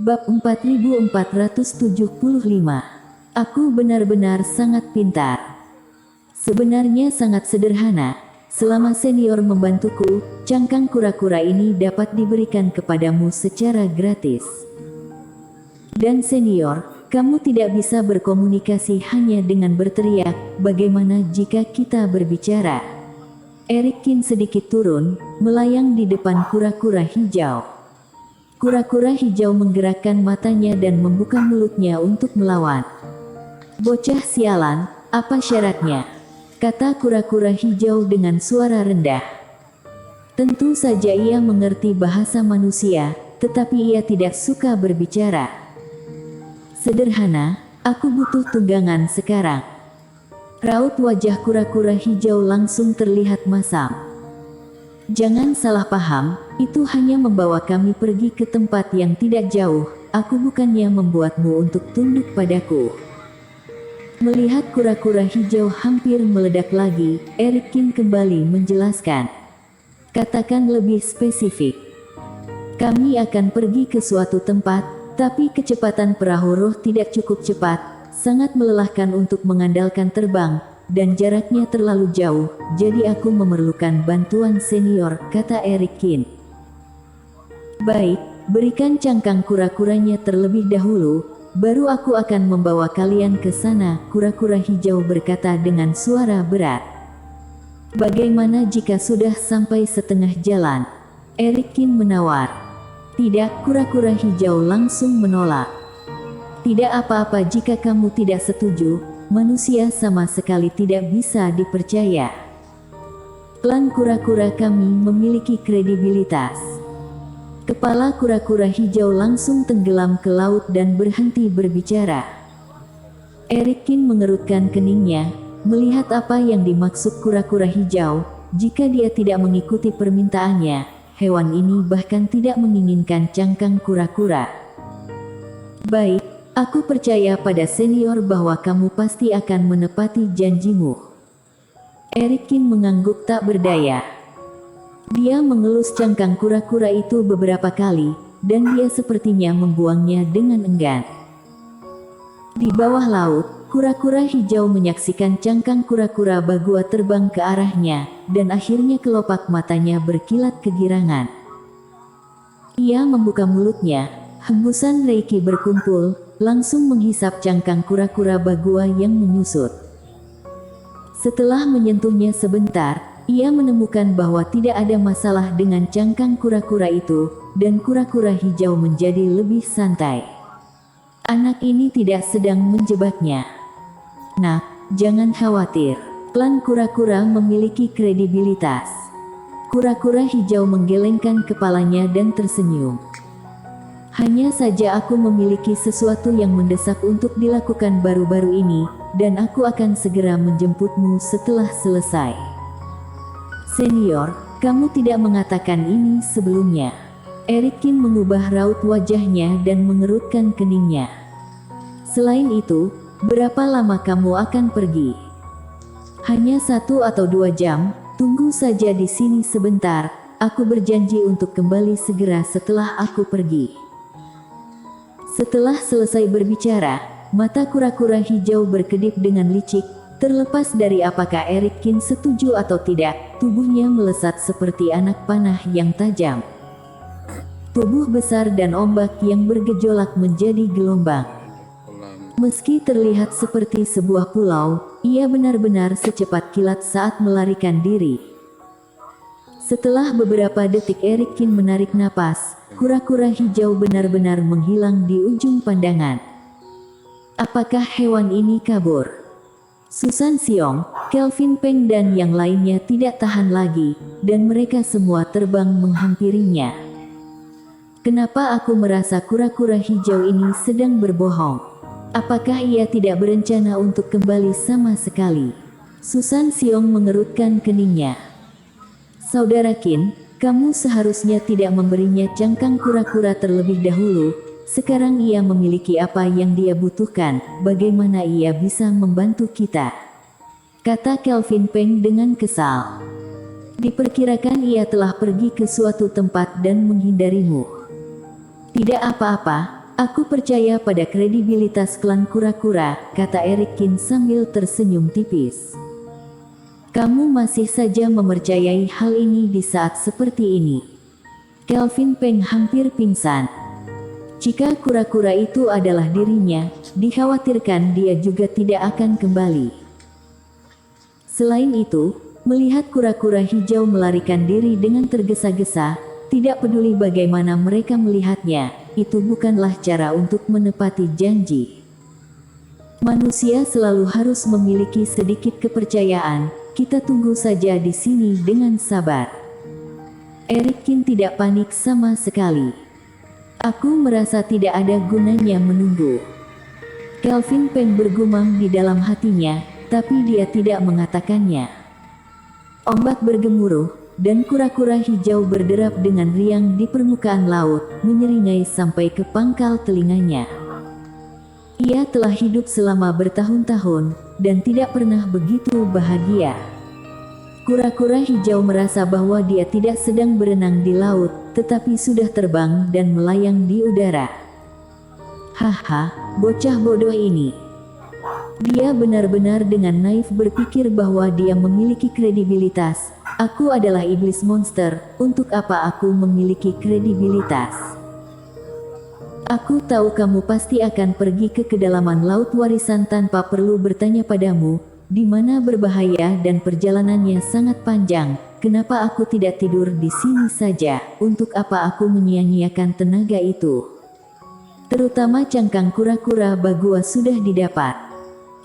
Bab 4475. Aku benar-benar sangat pintar. Sebenarnya sangat sederhana. Selama senior membantuku, cangkang kura-kura ini dapat diberikan kepadamu secara gratis. Dan senior, kamu tidak bisa berkomunikasi hanya dengan berteriak. Bagaimana jika kita berbicara? Erikin sedikit turun, melayang di depan kura-kura hijau. Kura-kura hijau menggerakkan matanya dan membuka mulutnya untuk melawan. "Bocah sialan, apa syaratnya?" kata kura-kura hijau dengan suara rendah. Tentu saja ia mengerti bahasa manusia, tetapi ia tidak suka berbicara. "Sederhana, aku butuh tunggangan sekarang." Raut wajah kura-kura hijau langsung terlihat masam. "Jangan salah paham, itu hanya membawa kami pergi ke tempat yang tidak jauh. Aku bukannya membuatmu untuk tunduk padaku." Melihat kura-kura hijau hampir meledak lagi, Erikin kembali menjelaskan. "Katakan lebih spesifik." "Kami akan pergi ke suatu tempat, tapi kecepatan perahu roh tidak cukup cepat, sangat melelahkan untuk mengandalkan terbang, dan jaraknya terlalu jauh, jadi aku memerlukan bantuan senior," kata Erikin. "Baik, berikan cangkang kura-kuranya terlebih dahulu, baru aku akan membawa kalian ke sana," kura-kura hijau berkata dengan suara berat. "Bagaimana jika sudah sampai setengah jalan?" Erikin menawar. "Tidak," kura-kura hijau langsung menolak. "Tidak apa-apa jika kamu tidak setuju. Manusia sama sekali tidak bisa dipercaya. Klan kura-kura kami memiliki kredibilitas." Kepala kura-kura hijau langsung tenggelam ke laut dan berhenti berbicara. Erikin mengerutkan keningnya, melihat apa yang dimaksud kura-kura hijau. Jika dia tidak mengikuti permintaannya, hewan ini bahkan tidak menginginkan cangkang kura-kura. "Baik, aku percaya pada senior bahwa kamu pasti akan menepati janjimu." Erikin mengangguk tak berdaya. Dia mengelus cangkang kura-kura itu beberapa kali, dan dia sepertinya membuangnya dengan enggan. Di bawah laut, kura-kura hijau menyaksikan cangkang kura-kura bagua terbang ke arahnya, dan akhirnya kelopak matanya berkilat kegirangan. Ia membuka mulutnya, hembusan reiki berkumpul, langsung menghisap cangkang kura-kura bagua yang menyusut. Setelah menyentuhnya sebentar, ia menemukan bahwa tidak ada masalah dengan cangkang kura-kura itu, dan kura-kura hijau menjadi lebih santai. Anak ini tidak sedang menjebaknya. "Nak, jangan khawatir. Klan kura-kura memiliki kredibilitas." Kura-kura hijau menggelengkan kepalanya dan tersenyum. "Hanya saja aku memiliki sesuatu yang mendesak untuk dilakukan baru-baru ini, dan aku akan segera menjemputmu setelah selesai." "Senior, kamu tidak mengatakan ini sebelumnya." Erikin mengubah raut wajahnya dan mengerutkan keningnya. "Selain itu, berapa lama kamu akan pergi?" "Hanya 1 atau 2 jam, tunggu saja di sini sebentar, aku berjanji untuk kembali segera setelah aku pergi." Setelah selesai berbicara, mata kura-kura hijau berkedip dengan licik. Terlepas dari apakah Erikin setuju atau tidak, tubuhnya melesat seperti anak panah yang tajam. Tubuh besar dan ombak yang bergejolak menjadi gelombang. Meski terlihat seperti sebuah pulau, ia benar-benar secepat kilat saat melarikan diri. Setelah beberapa detik Erikin menarik napas, kura-kura hijau benar-benar menghilang di ujung pandangan. Apakah hewan ini kabur? Susan Xiong, Kelvin Peng dan yang lainnya tidak tahan lagi, dan mereka semua terbang menghampirinya. Kenapa aku merasa kura-kura hijau ini sedang berbohong? Apakah ia tidak berencana untuk kembali sama sekali? Susan Xiong mengerutkan keningnya. "Saudara Qin, kamu seharusnya tidak memberinya cangkang kura-kura terlebih dahulu. Sekarang ia memiliki apa yang dia butuhkan, bagaimana ia bisa membantu kita?" kata Kelvin Peng dengan kesal. "Diperkirakan ia telah pergi ke suatu tempat dan menghindarimu." "Tidak apa-apa, Aku percaya pada kredibilitas klan kura-kura, kata Erikin sambil tersenyum tipis. Kamu masih saja mempercayai hal ini di saat seperti ini. Kelvin Peng hampir pingsan. Jika kura-kura itu adalah dirinya, dikhawatirkan dia juga tidak akan kembali. Selain itu, melihat kura-kura hijau melarikan diri dengan tergesa-gesa, tidak peduli bagaimana mereka melihatnya, itu bukanlah cara untuk menepati janji. Manusia selalu harus memiliki sedikit kepercayaan, kita tunggu saja di sini dengan sabar. Erikin tidak panik sama sekali. Aku merasa tidak ada gunanya menunggu. Kelvin Peng bergumam di dalam hatinya, tapi dia tidak mengatakannya. Ombak bergemuruh, dan kura-kura hijau berderap dengan riang di permukaan laut, menyeringai sampai ke pangkal telinganya. Ia telah hidup selama bertahun-tahun, dan tidak pernah begitu bahagia. Kura-kura hijau merasa bahwa dia tidak sedang berenang di laut, tetapi sudah terbang dan melayang di udara. Haha, bocah bodoh ini. Dia benar-benar dengan naif berpikir bahwa dia memiliki kredibilitas. Aku adalah iblis monster, untuk apa aku memiliki kredibilitas? Aku tahu kamu pasti akan pergi ke kedalaman laut warisan tanpa perlu bertanya padamu, di mana berbahaya dan perjalanannya sangat panjang. Kenapa aku tidak tidur di sini saja? Untuk apa aku menyia-nyiakan tenaga itu? Terutama cangkang kura-kura bagua sudah didapat.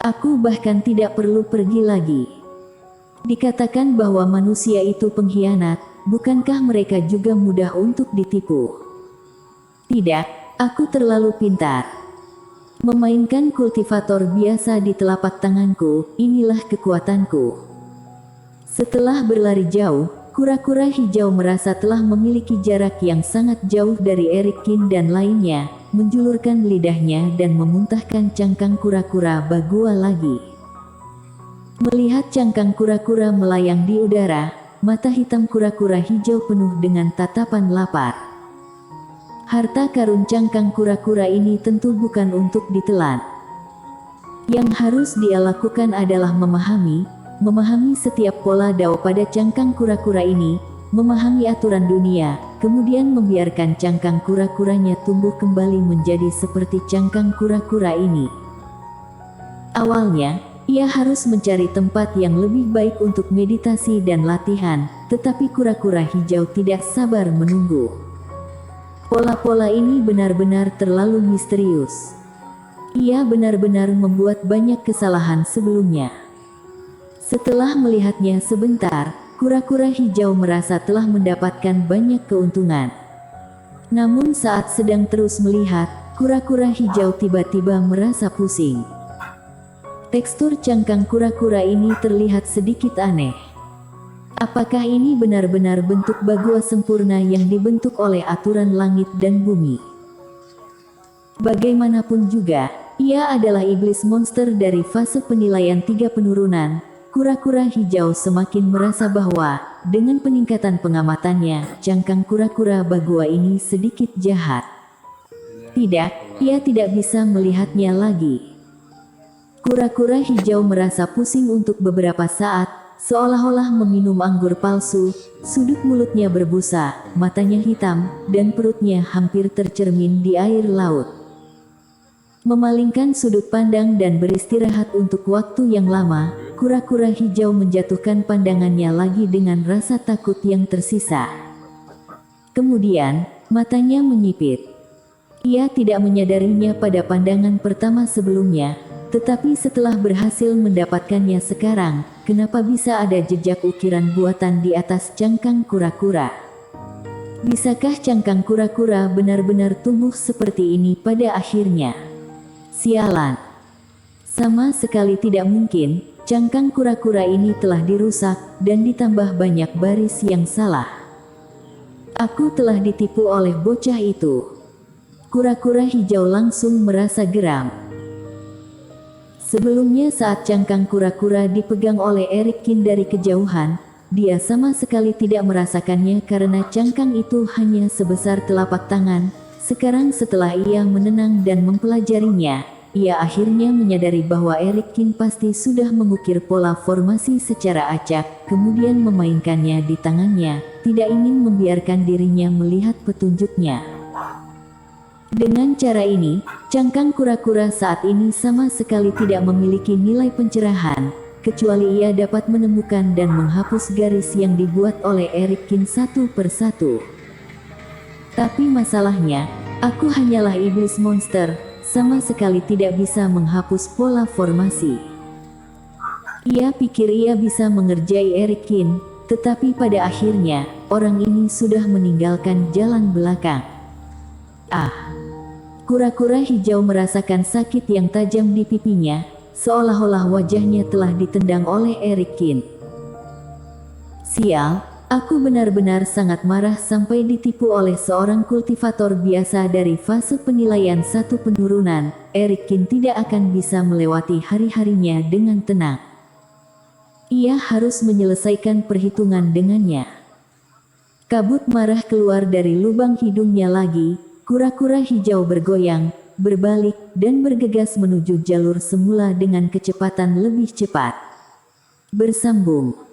Aku bahkan tidak perlu pergi lagi. Dikatakan bahwa manusia itu pengkhianat, bukankah mereka juga mudah untuk ditipu? Tidak, aku terlalu pintar. Memainkan kultivator biasa di telapak tanganku, inilah kekuatanku. Setelah berlari jauh, kura-kura hijau merasa telah memiliki jarak yang sangat jauh dari Erikin dan lainnya, menjulurkan lidahnya dan memuntahkan cangkang kura-kura bagua lagi. Melihat cangkang kura-kura melayang di udara, mata hitam kura-kura hijau penuh dengan tatapan lapar. Harta karun cangkang kura-kura ini tentu bukan untuk ditelan. Yang harus dia lakukan adalah memahami setiap pola dao pada cangkang kura-kura ini, memahami aturan dunia, kemudian membiarkan cangkang kura-kuranya tumbuh kembali menjadi seperti cangkang kura-kura ini. Awalnya, ia harus mencari tempat yang lebih baik untuk meditasi dan latihan, tetapi kura-kura hijau tidak sabar menunggu. Pola-pola ini benar-benar terlalu misterius. Ia benar-benar membuat banyak kesalahan sebelumnya. Setelah melihatnya sebentar, kura-kura hijau merasa telah mendapatkan banyak keuntungan. Namun saat sedang terus melihat, kura-kura hijau tiba-tiba merasa pusing. Tekstur cangkang kura-kura ini terlihat sedikit aneh. Apakah ini benar-benar bentuk bagua sempurna yang dibentuk oleh aturan langit dan bumi? Bagaimanapun juga, ia adalah iblis monster dari fase penilaian 3 penurunan. Kura-kura hijau semakin merasa bahwa, dengan peningkatan pengamatannya, cangkang kura-kura bagua ini sedikit jahat. Tidak, ia tidak bisa melihatnya lagi. Kura-kura hijau merasa pusing untuk beberapa saat, seolah-olah meminum anggur palsu. Sudut mulutnya berbusa, matanya hitam, dan perutnya hampir tercermin di air laut. Memalingkan sudut pandang dan beristirahat untuk waktu yang lama, kura-kura hijau menjatuhkan pandangannya lagi dengan rasa takut yang tersisa. Kemudian, matanya menyipit. Ia tidak menyadarinya pada pandangan pertama sebelumnya, tetapi setelah berhasil mendapatkannya sekarang, kenapa bisa ada jejak ukiran buatan di atas cangkang kura-kura? Bisakah cangkang kura-kura benar-benar tumbuh seperti ini pada akhirnya? Sialan. Sama sekali tidak mungkin, cangkang kura-kura ini telah dirusak, dan ditambah banyak baris yang salah. Aku telah ditipu oleh bocah itu. Kura-kura hijau langsung merasa geram. Sebelumnya saat cangkang kura-kura dipegang oleh Erikin dari kejauhan, dia sama sekali tidak merasakannya karena cangkang itu hanya sebesar telapak tangan, Sekarang setelah ia menenang dan mempelajarinya, ia akhirnya menyadari bahwa Eric Kin pasti sudah mengukir pola formasi secara acak, kemudian memainkannya di tangannya, tidak ingin membiarkan dirinya melihat petunjuknya. Dengan cara ini, cangkang kura-kura saat ini sama sekali tidak memiliki nilai pencerahan, kecuali ia dapat menemukan dan menghapus garis yang dibuat oleh Eric Kin satu persatu. Tapi masalahnya, aku hanyalah iblis monster, sama sekali tidak bisa menghapus pola formasi. Ia pikir ia bisa mengerjai Eric Kin, tetapi pada akhirnya, orang ini sudah meninggalkan jalan belakang. Kura-kura hijau merasakan sakit yang tajam di pipinya, seolah-olah wajahnya telah ditendang oleh Eric Kin. Sial, aku benar-benar sangat marah sampai ditipu oleh seorang kultivator biasa dari fase penilaian satu penurunan. Eric Kin tidak akan bisa melewati hari-harinya dengan tenang. Ia harus menyelesaikan perhitungan dengannya. Kabut marah keluar dari lubang hidungnya lagi. Kura-kura hijau bergoyang, berbalik, dan bergegas menuju jalur semula dengan kecepatan lebih cepat. Bersambung.